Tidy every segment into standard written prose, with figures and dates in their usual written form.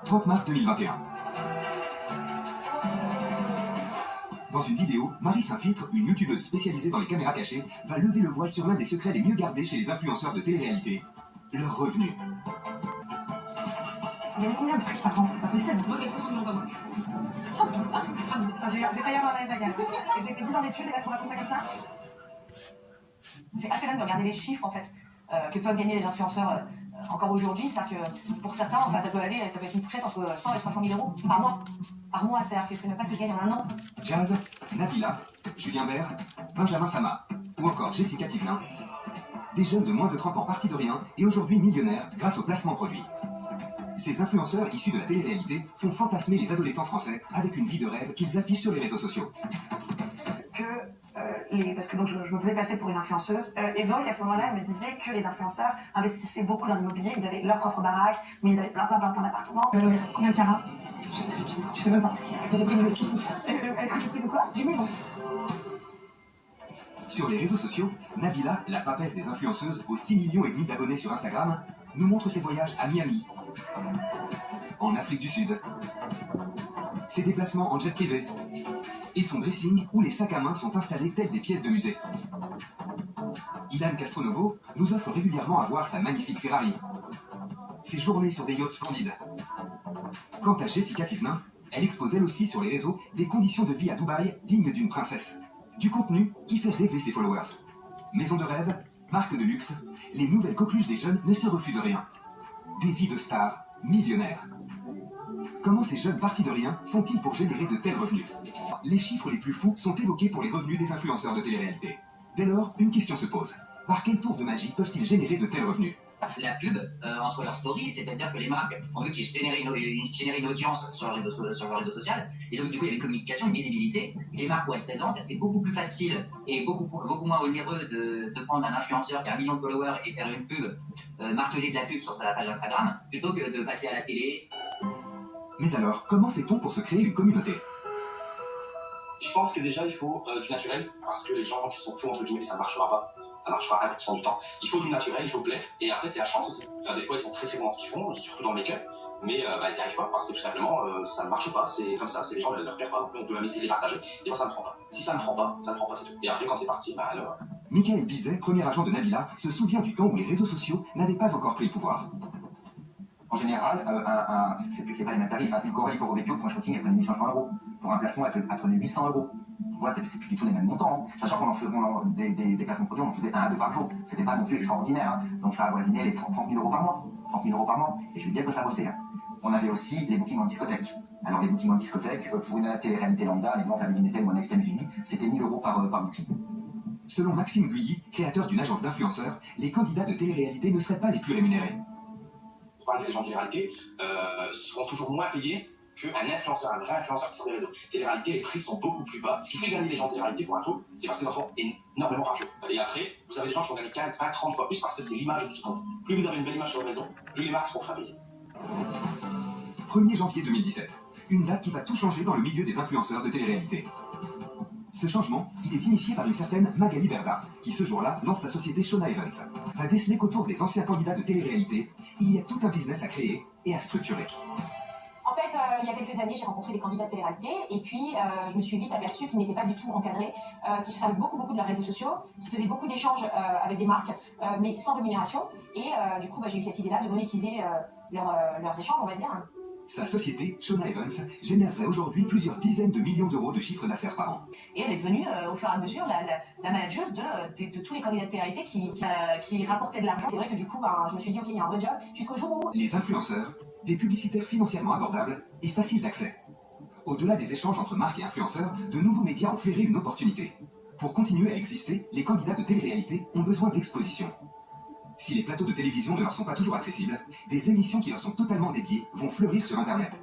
30 mars 2021. Dans une vidéo, Marie s'infiltre, une youtubeuse spécialisée dans les caméras cachées, va lever le voile sur l'un des secrets les mieux gardés chez les influenceurs de télé-réalité, leurs revenus. Il y a combien de fric par an? C'est pas possible. Moi, j'ai 300 millions par mois. J'ai failli avoir la bagarre. J'ai fait 10 ans d'études et là, tu racontes ça comme ça? C'est assez dingue de regarder les chiffres, en fait, que peuvent gagner les influenceurs encore aujourd'hui. C'est-à-dire que pour certains, enfin, ça peut être une fourchette entre 100 et 300 000 euros par mois. Par mois, c'est-à-dire que c'est même pas ce que je gagne en un an. Jazz, Nabila, Julien Bert, Benjamin Sama ou encore Jessica Thivenin. Des jeunes de moins de 30 ans partis de rien et aujourd'hui millionnaires grâce au placement produit. Ces influenceurs issus de la télé-réalité font fantasmer les adolescents français avec une vie de rêve qu'ils affichent sur les réseaux sociaux. Parce que donc je me faisais passer pour une influenceuse et donc à ce moment-là, elle me disait que les influenceurs investissaient beaucoup dans l'immobilier, ils avaient leur propre baraque, mais ils avaient plein d'appartements. Combien de carats? Je sais même pas. Elle a pris le prix de quoi? J'ai mis bon. Sur les réseaux sociaux, Nabila, la papesse des influenceuses aux 6,5 millions d'abonnés sur Instagram, nous montre ses voyages à Miami, en Afrique du Sud, ses déplacements en jet privé et son dressing où les sacs à main sont installés tels des pièces de musée. Ilan Castronovo nous offre régulièrement à voir sa magnifique Ferrari, ses journées sur des yachts splendides. Quant à Jessica Thivenin, elle expose elle aussi sur les réseaux des conditions de vie à Dubaï dignes d'une princesse. Du contenu qui fait rêver ses followers. Maison de rêve, marque de luxe, les nouvelles coqueluches des jeunes ne se refusent rien. Des vies de stars, millionnaires. Comment ces jeunes partis de rien font-ils pour générer de tels revenus? Les chiffres les plus fous sont évoqués pour les revenus des influenceurs de télé-réalité. Dès lors, une question se pose. Par quel tour de magie peuvent-ils générer de tels revenus? La pub entre leurs stories, c'est-à-dire que les marques ont vu qu'ils généraient une audience sur le réseau social, et donc du coup il y a une communication, une visibilité. Les marques pour être présentes, c'est beaucoup plus facile et beaucoup moins onéreux de prendre un influenceur qui a 1 million de followers et faire une pub, marteler de la pub sur sa page Instagram, plutôt que de passer à la télé. Mais alors, comment fait-on pour se créer une communauté? Je pense que déjà il faut du naturel, parce que les gens qui sont faux entre guillemets, ça ne marchera pas. Ça marchera 1% du temps. Il faut du naturel, il faut plaire, et après c'est la chance aussi. Des fois ils sont très bons dans ce qu'ils font, surtout dans le make-up, mais ils n'y arrivent pas parce que tout simplement ça ne marche pas, c'est comme ça, c'est les gens ne leur plairent pas. On peut même essayer de les partager, et moi ça ne prend pas. Si ça ne prend pas, ça ne prend pas, c'est tout. Et après quand c'est parti, alors... Michael Bizet, premier agent de Nabila, se souvient du temps où les réseaux sociaux n'avaient pas encore pris le pouvoir. En général, c'est pas les mêmes tarifs. Une Coralie pour Ovecchio, pour un shooting, elle prenait 1500 €. Pour un placement, elle prenait 800 €. Ouais, c'est plus du tout les mêmes montants. Hein. Sachant qu'on en faisait des placements de produits, on en faisait 1 à 2 par jour. C'était pas non plus extraordinaire. Hein. Donc ça avoisinait les 30 000 € par mois. 30 000 € par mois. Et je veux dire que ça bossait. Hein. On avait aussi les bookings en discothèque. Alors les bookings en discothèque, pour une télé-réalité lambda, par exemple à Millimetel ou à Next Unis, c'était 1 000 € par booking. Selon Maxime Guilly, créateur d'une agence d'influenceurs, les candidats de télé-réalité ne seraient pas les plus rémunérés. Pour parler des gens de télé-réalité, seront toujours moins payés qu'un influenceur, un vrai influenceur qui sort des réseaux. Télé-réalité, les prix sont beaucoup plus bas. Ce qui fait gagner les gens de télé-réalité, pour info, c'est parce qu'ils en font énormément par jour. Et après, vous avez des gens qui vont gagner 15, 20, 30 fois plus parce que c'est l'image qui compte. Plus vous avez une belle image sur le réseau, plus les marques seront prêtes à payer. 1er janvier 2017, une date qui va tout changer dans le milieu des influenceurs de télé-réalité. Ce changement, il est initié par une certaine Magali Berda, qui ce jour-là lance sa société Shona Evans. Va déceler qu'autour des anciens candidats de télé-réalité, il y a tout un business à créer et à structurer. En fait, il y a quelques années, j'ai rencontré des candidats de télé-réalité et puis je me suis vite aperçue qu'ils n'étaient pas du tout encadrés, qu'ils se servaient beaucoup de leurs réseaux sociaux, qu'ils faisaient beaucoup d'échanges avec des marques, mais sans rémunération. Et du coup, j'ai eu cette idée-là de monétiser leurs échanges, on va dire. Sa société, Shona Evans, générerait aujourd'hui plusieurs dizaines de millions d'euros de chiffre d'affaires par an. Et elle est devenue, au fur et à mesure, la manageuse de tous les candidats de télé-réalité qui rapportaient de l'argent. C'est vrai que du coup, je me suis dit, ok, il y a un vrai job, jusqu'au jour où... Les influenceurs, des publicitaires financièrement abordables et faciles d'accès. Au-delà des échanges entre marques et influenceurs, de nouveaux médias ont flairé une opportunité. Pour continuer à exister, les candidats de télé-réalité ont besoin d'exposition. Si les plateaux de télévision ne leur sont pas toujours accessibles, des émissions qui leur sont totalement dédiées vont fleurir sur Internet.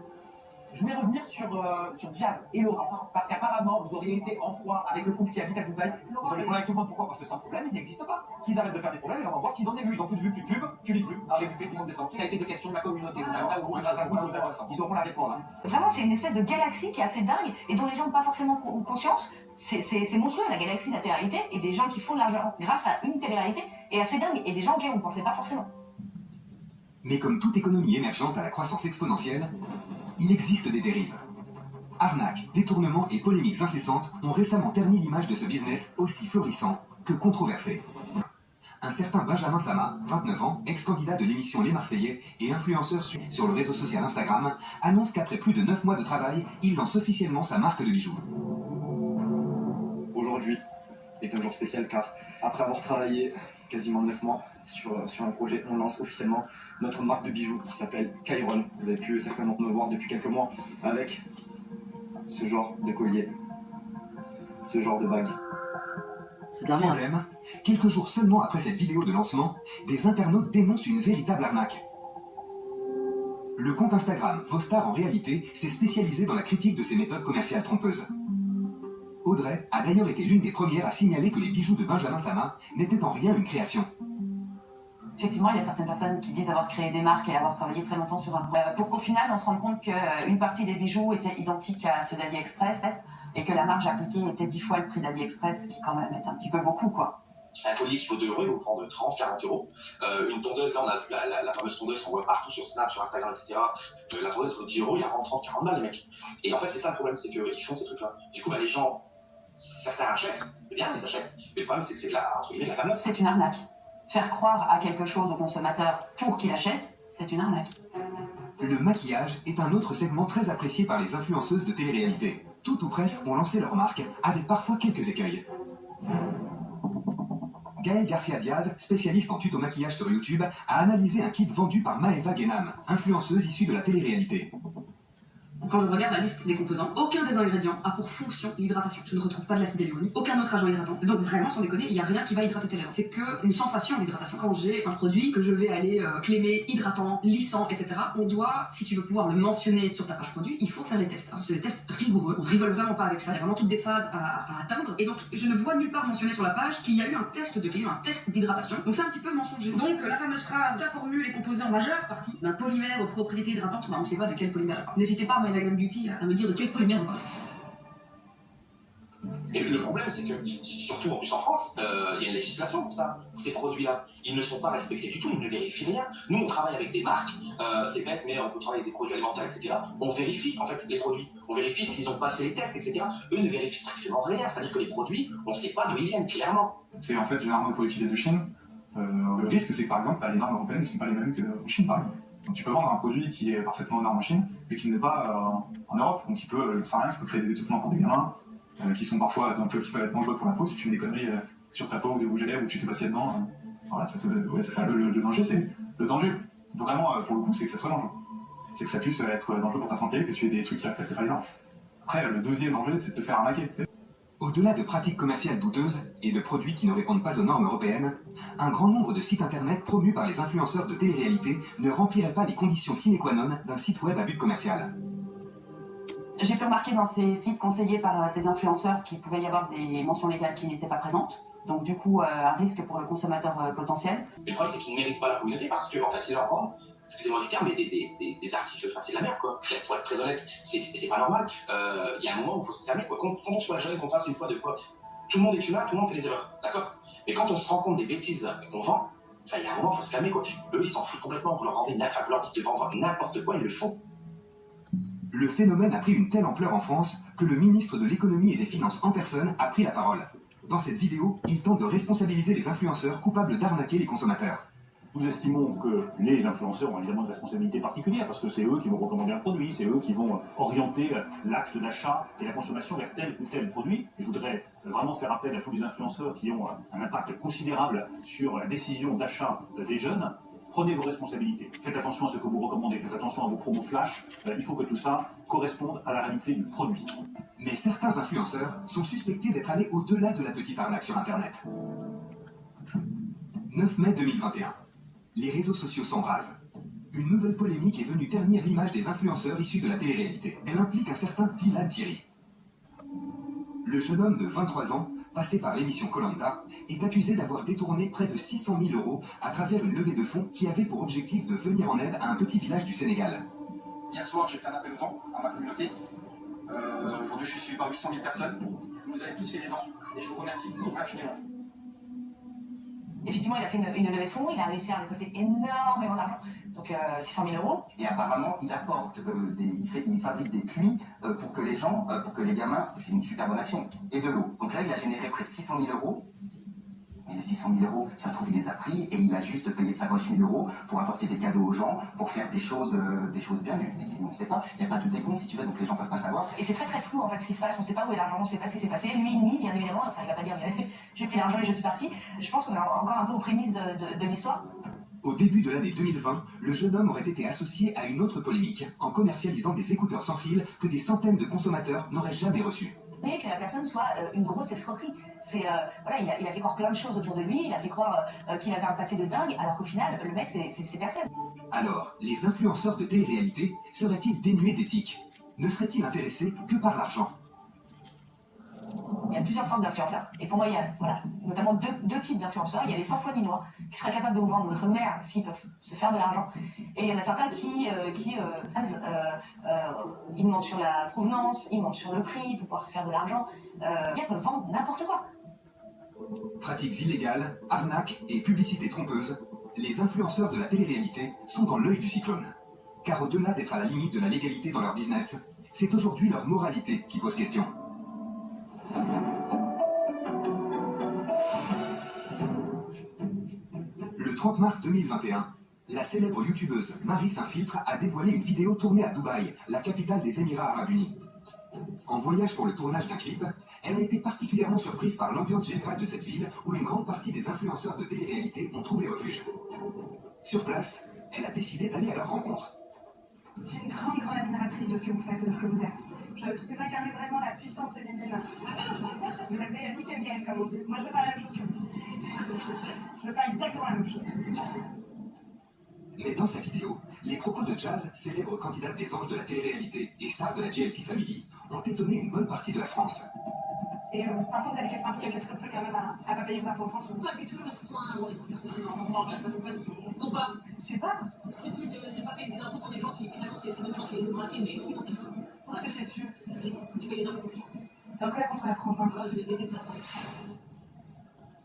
Je voulais revenir sur Jazz et Laura, parce qu'apparemment vous auriez été en froid avec le couple qui habite à Dubaï. Vous auriez problème avec tout le monde, pourquoi? Parce que sans problème, il n'existe pas. Qu'ils arrêtent de faire des problèmes et on va voir s'ils ont des vues. Ils ont plus de vues, plus de pub, tu lis plus. Allez, vous faites, tout le monde descend. Ça a été des questions de la communauté. Ils auront la réponse. Vraiment, c'est une espèce de galaxie qui est assez dingue et dont les gens n'ont pas forcément conscience. C'est monstrueux, la galaxie de la télé-réalité, et des gens qui font de l'argent grâce à une télé-réalité est assez dingue, et des gens auxquels on ne pensait pas forcément. Mais comme toute économie émergente à la croissance exponentielle, il existe des dérives. Arnaques, détournements et polémiques incessantes ont récemment terni l'image de ce business aussi florissant que controversé. Un certain Benjamin Sama, 29 ans, ex-candidat de l'émission Les Marseillais et influenceur sur le réseau social Instagram, annonce qu'après plus de 9 mois de travail, il lance officiellement sa marque de bijoux. Aujourd'hui est un jour spécial car après avoir travaillé quasiment 9 mois sur un projet, on lance officiellement notre marque de bijoux qui s'appelle Chiron. Vous avez pu certainement me voir depuis quelques mois avec ce genre de collier, ce genre de bague. C'est de la merde. Problème, quelques jours seulement après cette vidéo de lancement, des internautes dénoncent une véritable arnaque. Le compte Instagram Vostar en réalité s'est spécialisé dans la critique de ces méthodes commerciales trompeuses. Audrey a d'ailleurs été l'une des premières à signaler que les bijoux de Benjamin Sama n'étaient en rien une création. Effectivement, il y a certaines personnes qui disent avoir créé des marques et avoir travaillé très longtemps sur un pour qu'au final, on se rende compte qu'une partie des bijoux était identique à ceux d'AliExpress et que la marge appliquée était 10 fois le prix d'AliExpress, ce qui quand même est un petit peu beaucoup, quoi. Un collier qui vaut 2 euros, il vous prend de 30, 40 euros. Une tondeuse, là on a vu la fameuse tondeuse qu'on voit partout sur Snap, sur Instagram, etc. La tondeuse vaut 10 euros, il y a 30, 40 balles les mecs. Et en fait c'est ça le problème, c'est qu'ils font ces trucs-là. Du coup les gens, certains achètent, eh bien ils achètent. Mais le problème c'est que c'est de la, entre guillemets, de la camelote. C'est une arnaque. Faire croire à quelque chose au consommateur pour qu'il achète, c'est une arnaque. Le maquillage est un autre segment très apprécié par les influenceuses de télé-réalité. Toutes ou presque ont lancé leur marque, avec parfois quelques écueils. Gaël Garcia Diaz, spécialiste en tuto maquillage sur YouTube, a analysé un kit vendu par Maeva Genam, influenceuse issue de la télé-réalité. Quand je regarde la liste des composants, aucun des ingrédients a pour fonction l'hydratation. Je ne retrouve pas de l'acide hyaluronique, aucun autre agent hydratant. Donc vraiment, sans déconner, il n'y a rien qui va hydrater tes lèvres. C'est qu'une sensation d'hydratation. Quand j'ai un produit que je vais aller clémer, hydratant, lissant, etc., on doit, si tu veux pouvoir le mentionner sur ta page produit, il faut faire les tests. Alors, c'est des tests rigoureux, on rigole vraiment pas avec ça. Il y a vraiment toutes des phases à atteindre. Et donc, je ne vois nulle part mentionné sur la page qu'il y a eu un test de cléme, un test d'hydratation. Donc c'est un petit peu mensonger. Donc la fameuse phrase, sa formule est composée en majeure partie d'un polymère aux propriétés hydratantes. Bah, on ne sait pas de quel polymère. N'hésitez pas, My Vegan Beauty, à me dire de quel polymère on parle. Et le problème, c'est que, surtout en plus en France, il y a une législation pour ça, pour ces produits-là. Ils ne sont pas respectés du tout, ils ne vérifient rien. Nous, on travaille avec des marques, c'est bête, mais on peut travailler avec des produits alimentaires, etc. On vérifie, en fait, les produits. On vérifie s'ils ont passé les tests, etc. Eux ne vérifient strictement rien, c'est-à-dire que les produits, on ne sait pas d'où ils viennent, clairement. C'est en fait généralement des produits qui viennent de Chine. Le risque, c'est que par exemple, les normes européennes ne sont pas les mêmes qu'en Chine, par exemple. Donc tu peux vendre un produit qui est parfaitement aux normes en Chine, mais qui n'est pas en Europe. Donc tu peux créer des étouffements pour des gamins, qui sont parfois qui peuvent être dangereux pour la peau si tu mets des conneries sur ta peau ou des rouges à lèvres ou tu sais pas ce qu'il y a dedans. Voilà, ça peut, ouais, c'est ça le danger, c'est le danger. Vraiment, pour le coup, c'est que ça soit dangereux. C'est que ça puisse être dangereux pour ta santé, que tu aies des trucs qui respectent pas les normes. Après, le deuxième danger, c'est de te faire arnaquer. Au-delà de pratiques commerciales douteuses et de produits qui ne répondent pas aux normes européennes, un grand nombre de sites internet promus par les influenceurs de télé-réalité ne rempliraient pas les conditions sine qua non d'un site web à but commercial. J'ai pu remarquer dans ces sites conseillés par ces influenceurs qu'il pouvait y avoir des mentions légales qui n'étaient pas présentes. Donc du coup, un risque pour le consommateur potentiel. Le problème, c'est qu'ils ne méritent pas la communauté parce qu'en fait, ils leur vendent, excusez-moi du terme, mais des articles, enfin, c'est de la merde, quoi. Pour être très honnête, c'est pas normal. Il y a un moment où il faut se calmer, quoi. Quand on soit jeune, qu'on fasse une fois, deux fois, tout le monde est humain, tout le monde fait des erreurs, d'accord? Mais quand on se rend compte des bêtises qu'on vend, enfin, il y a un moment où il faut se calmer, quoi. Eux, ils s'en foutent complètement, vous leur rendez enfin, vous leur dites de vendre n'importe quoi, ils le font. Le phénomène a pris une telle ampleur en France que le ministre de l'économie et des finances en personne a pris la parole. Dans cette vidéo, il tente de responsabiliser les influenceurs coupables d'arnaquer les consommateurs. Nous estimons que les influenceurs ont évidemment une responsabilité particulière parce que c'est eux qui vont recommander un produit, c'est eux qui vont orienter l'acte d'achat et la consommation vers tel ou tel produit. Et je voudrais vraiment faire appel à tous les influenceurs qui ont un impact considérable sur la décision d'achat des jeunes. Prenez vos responsabilités, faites attention à ce que vous recommandez, faites attention à vos promos flash, il faut que tout ça corresponde à la réalité du produit. Mais certains influenceurs sont suspectés d'être allés au-delà de la petite arnaque sur Internet. 9 mai 2021. Les réseaux sociaux s'embrasent. Une nouvelle polémique est venue ternir l'image des influenceurs issus de la télé-réalité. Elle implique un certain Dylan Thierry. Le jeune homme de 23 ans, passé par l'émission Koh-Lanta, est accusé d'avoir détourné près de 600 000 € à travers une levée de fonds qui avait pour objectif de venir en aide à un petit village du Sénégal. Hier soir, j'ai fait un appel au don à ma communauté. Aujourd'hui, je suis suivi par 800 000 personnes. Vous avez tous fait des dons et je vous remercie infiniment. Effectivement, il a fait une levée de fonds, il a réussi à récolter énormément d'argent, donc 600 000 euros. Et apparemment, il apporte, il fabrique des puits pour que les gens, pour que les gamins, c'est une super bonne action, et de l'eau. Donc là, il a généré près de 600 000 euros. Et les 600 000 euros, ça se trouve, il les a pris et il a juste payé de sa poche 1 000 euros pour apporter des cadeaux aux gens, pour faire des choses bien, mais on ne sait pas. Il n'y a pas de décompte, si tu veux, donc les gens ne peuvent pas savoir. Et c'est très très flou en fait ce qui se passe, on ne sait pas où est l'argent, on ne sait pas ce qui s'est passé. Lui, il nie, bien évidemment, enfin il ne va pas dire j'ai pris l'argent et je suis parti. Je pense qu'on est encore un peu aux prémices de l'histoire. Au début de l'année 2020, le jeune homme aurait été associé à une autre polémique, en commercialisant des écouteurs sans fil que des centaines de consommateurs n'auraient jamais reçus. Et que la personne soit une grosse escroquerie. Voilà, il a fait croire plein de choses autour de lui, il a fait croire qu'il avait un passé de dingue, alors qu'au final, le mec, c'est personne. Alors, les influenceurs de télé-réalité seraient-ils dénués d'éthique? Ne seraient-ils intéressés que par l'argent? Il y a plusieurs sortes d'influenceurs. Et pour moi, il y a notamment deux types d'influenceurs. Il y a les sans-foi-ni-loi, qui seraient capables de vous vendre votre mère s'ils peuvent se faire de l'argent. Et il y en a certains ils mentent sur la provenance, ils mentent sur le prix pour pouvoir se faire de l'argent. Ils peuvent vendre n'importe quoi. Pratiques illégales, arnaques et publicités trompeuses, les influenceurs de la télé-réalité sont dans l'œil du cyclone. Car au-delà d'être à la limite de la légalité dans leur business, c'est aujourd'hui leur moralité qui pose question. Le 30 mars 2021, la célèbre youtubeuse Marie Saint-Filtre a dévoilé une vidéo tournée à Dubaï, la capitale des Émirats Arabes Unis. En voyage pour le tournage d'un clip, elle a été particulièrement surprise par l'ambiance générale de cette ville où une grande partie des influenceurs de télé-réalité ont trouvé refuge. Sur place, elle a décidé d'aller à leur rencontre. Je suis une grande admiratrice de ce que vous faites et de ce que vous êtes. Vous incarnez vraiment la puissance féminine. Vous avez nickel game, comme on dit. Moi, je veux faire la même chose que vous. Je veux faire exactement la même chose. Mais dans sa vidéo, les propos de Jazz, célèbre candidate des anges de la télé-réalité et star de la GLC Family, ont étonné une bonne partie de la France. Et parfois, vous avez un peu quelques scrupules quand même à ne pas payer vos impôts en France. Pas du tout, mais c'est toi, personnellement, pas du tout. Pourquoi? Je sais pas. Scrupule de ne pas payer des impôts pour des gens qui, finalement, c'est ces mêmes gens qui viennent nous braquer, nous chier dessus, en fait. Pourquoi te chier dessus? Tu payes les impôts pour qui? T'es en colère contre la France, hein? Ah, je déteste la France.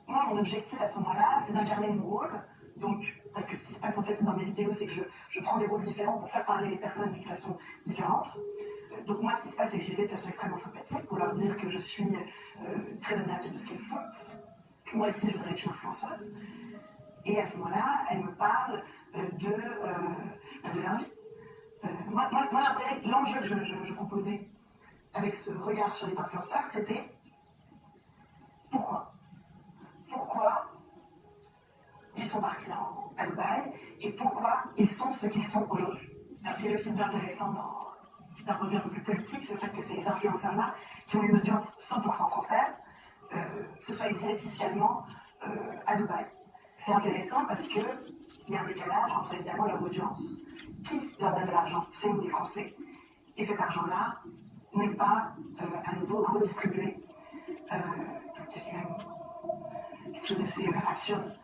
Moi, mon objectif à ce moment-là, c'est d'incarner mon rôle. Donc, parce que ce qui se passe en fait dans mes vidéos, c'est que je prends des rôles différents pour faire parler les personnes d'une façon différente. Donc moi, ce qui se passe, c'est que j'y vais de façon extrêmement sympathique pour leur dire que je suis très admirative de ce qu'elles font, que moi aussi, je voudrais être une influenceuse. Et à ce moment-là, elles me parlent de leur vie. Moi l'intérêt, l'enjeu que je proposais avec ce regard sur les influenceurs, c'était pourquoi ils sont partis à Dubaï et pourquoi ils sont ce qu'ils sont aujourd'hui. Ce qui est aussi intéressant d'un point de vue un peu plus politique, c'est le fait que ces influenceurs-là, qui ont une audience 100% française, se soient exilés fiscalement à Dubaï. C'est intéressant parce qu'il y a un décalage entre évidemment leur audience, qui leur donne de l'argent, c'est nous les Français, et cet argent-là n'est pas à nouveau redistribué. C'est quand même quelque chose d'assez absurde.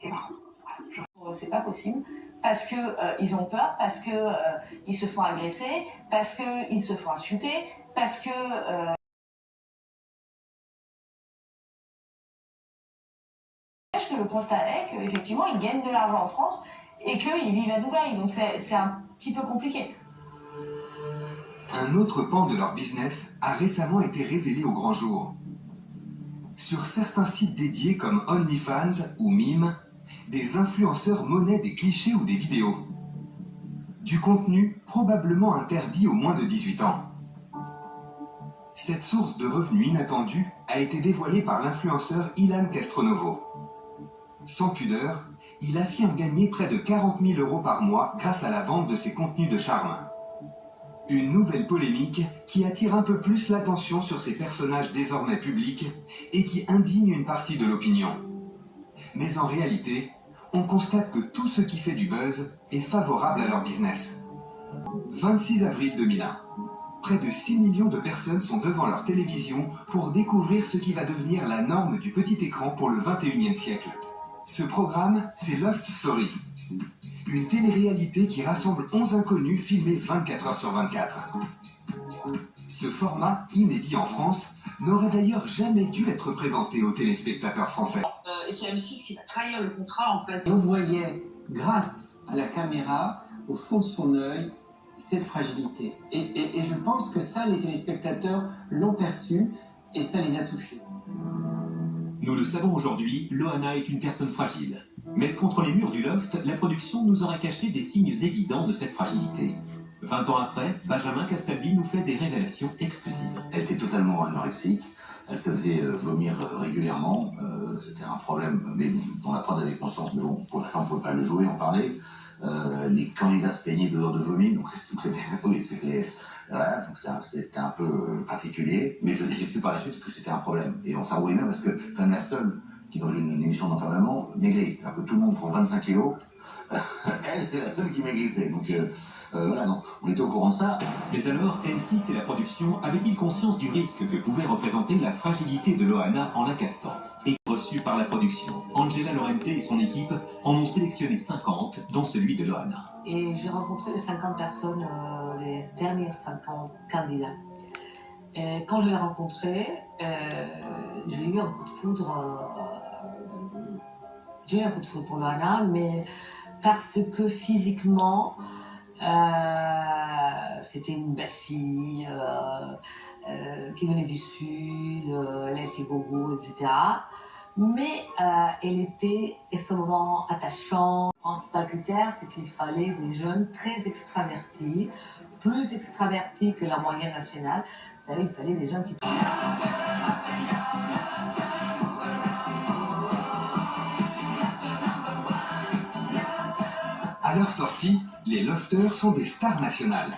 Et bon, c'est pas possible parce que ils ont peur, parce que ils se font agresser, parce que ils se font insulter, parce que le constat est qu'effectivement ils gagnent de l'argent en France et qu'ils vivent à Dubaï, donc c'est un petit peu compliqué. Un autre pan de leur business a récemment été révélé au grand jour. Sur certains sites dédiés comme OnlyFans ou Mime, des influenceurs monnaient des clichés ou des vidéos. Du contenu probablement interdit aux moins de 18 ans. Cette source de revenus inattendus a été dévoilée par l'influenceur Ilan Castronovo. Sans pudeur, il affirme gagner près de 40 000 € par mois grâce à la vente de ses contenus de charme. Une nouvelle polémique qui attire un peu plus l'attention sur ces personnages désormais publics et qui indigne une partie de l'opinion. Mais en réalité, on constate que tout ce qui fait du buzz est favorable à leur business. 26 avril 2001. Près de 6 millions de personnes sont devant leur télévision pour découvrir ce qui va devenir la norme du petit écran pour le 21e siècle. Ce programme, c'est Love Story. Une télé-réalité qui rassemble 11 inconnus filmés 24 heures sur 24. Ce format, inédit en France, n'aurait d'ailleurs jamais dû être présenté aux téléspectateurs français. et c'est M6 qui va trahir le contrat en fait. On voyait, grâce à la caméra, au fond de son œil, cette fragilité. Et je pense que ça, les téléspectateurs l'ont perçu et ça les a touchés. Nous le savons aujourd'hui, Loana est une personne fragile. Mais contre les murs du loft, la production nous aurait caché des signes évidents de cette fragilité. 20 ans après, Benjamin Castaldi nous fait des révélations exclusives. Elle était totalement anorexique, elle se faisait vomir régulièrement, c'était un problème, mais dont la prod avait conscience, mais bon, pour la fin on ne pouvait pas le jouer, en parler. Les candidats se plaignaient dehors de vomi, donc c'était un peu particulier, mais j'ai su par la suite que c'était un problème. Et on s'en voulait même parce que quand même la seule qui dans une émission d'enfermement maigrit, alors que tout le monde prend 25 kilos, elle c'est la seule qui maigrissait. Donc voilà, donc on était au courant de ça. Mais alors, M6 et la production avaient-ils conscience du risque que pouvait représenter la fragilité de Loana en la castant? Et reçue par la production, Angela Lorente et son équipe en ont sélectionné 50, dont celui de Loana. Et j'ai rencontré les 50 personnes, les derniers 50 candidats. Et quand je l'ai rencontré, j'ai eu un coup de foudre. J'ai eu un coup de foudre pour Loana, mais parce que physiquement, c'était une belle fille qui venait du sud, elle était gogo, etc. Mais elle était extrêmement attachante. Le principal critère, c'est qu'il fallait des jeunes très extravertis, plus extravertis que la moyenne nationale. C'est-à-dire qu'il fallait des jeunes qui... À leur sortie, les lofters sont des stars nationales.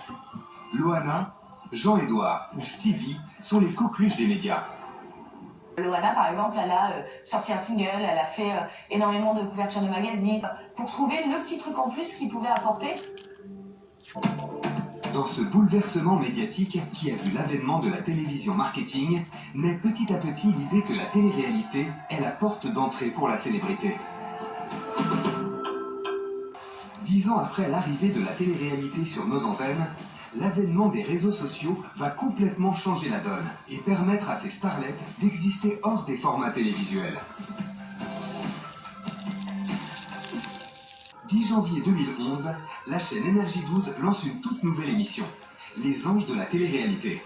Loana, Jean-Édouard ou Stevie sont les coqueluches des médias. Loana, par exemple, elle a sorti un single, elle a fait énormément de couvertures de magazines pour trouver le petit truc en plus qu'il pouvait apporter. Dans ce bouleversement médiatique qui a vu l'avènement de la télévision marketing, naît petit à petit l'idée que la télé-réalité est la porte d'entrée pour la célébrité. 10 ans après l'arrivée de la télé-réalité sur nos antennes, l'avènement des réseaux sociaux va complètement changer la donne et permettre à ces starlettes d'exister hors des formats télévisuels. 10 janvier 2011, la chaîne Énergie 12 lance une toute nouvelle émission, Les Anges de la télé-réalité.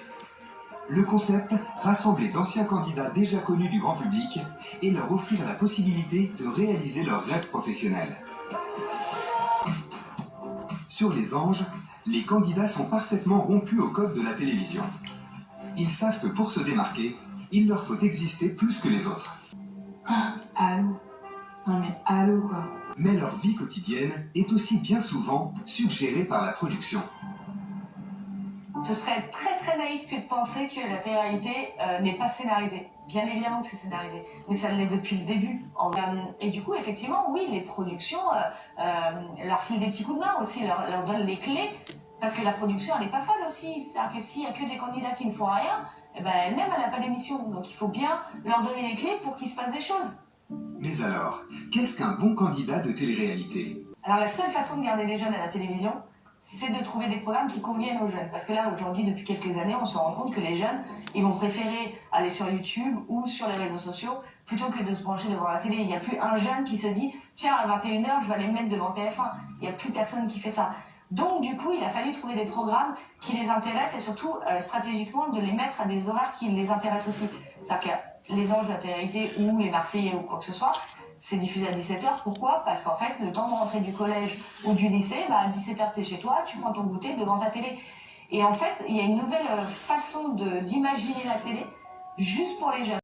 Le concept, rassembler d'anciens candidats déjà connus du grand public et leur offrir la possibilité de réaliser leurs rêves professionnels. Sur Les Anges, les candidats sont parfaitement rompus au code de la télévision. Ils savent que pour se démarquer, il leur faut exister plus que les autres. Allô? Non mais allô quoi. Mais leur vie quotidienne est aussi bien souvent suggérée par la production. Ce serait très très naïf que de penser que la télé-réalité n'est pas scénarisée. Bien évidemment que c'est scénarisé, mais ça l'est depuis le début. Et du coup, effectivement, oui, les productions leur filent des petits coups de main aussi, leur donnent les clés, parce que la production, elle n'est pas folle aussi. C'est-à-dire que s'il n'y a que des candidats qui ne font rien, eh ben, elle-même, elle n'a pas d'émission. Donc il faut bien leur donner les clés pour qu'il se passe des choses. Mais alors, qu'est-ce qu'un bon candidat de télé-réalité? Alors la seule façon de garder les jeunes à la télévision, c'est de trouver des programmes qui conviennent aux jeunes. Parce que là, aujourd'hui, depuis quelques années, on se rend compte que les jeunes, ils vont préférer aller sur YouTube ou sur les réseaux sociaux plutôt que de se brancher devant la télé. Il n'y a plus un jeune qui se dit « Tiens, à 21h, je vais aller me mettre devant TF1 ». Il n'y a plus personne qui fait ça. Donc, du coup, il a fallu trouver des programmes qui les intéressent et surtout, stratégiquement, de les mettre à des horaires qui les intéressent aussi. C'est-à-dire que les Anges de la télé-réalité ou les Marseillais ou quoi que ce soit, c'est diffusé à 17h. Pourquoi? Parce qu'en fait, le temps de rentrer du collège ou du lycée, à 17h, t'es chez toi, tu prends ton goûter devant ta télé. Et en fait, il y a une nouvelle façon d'imaginer la télé juste pour les jeunes.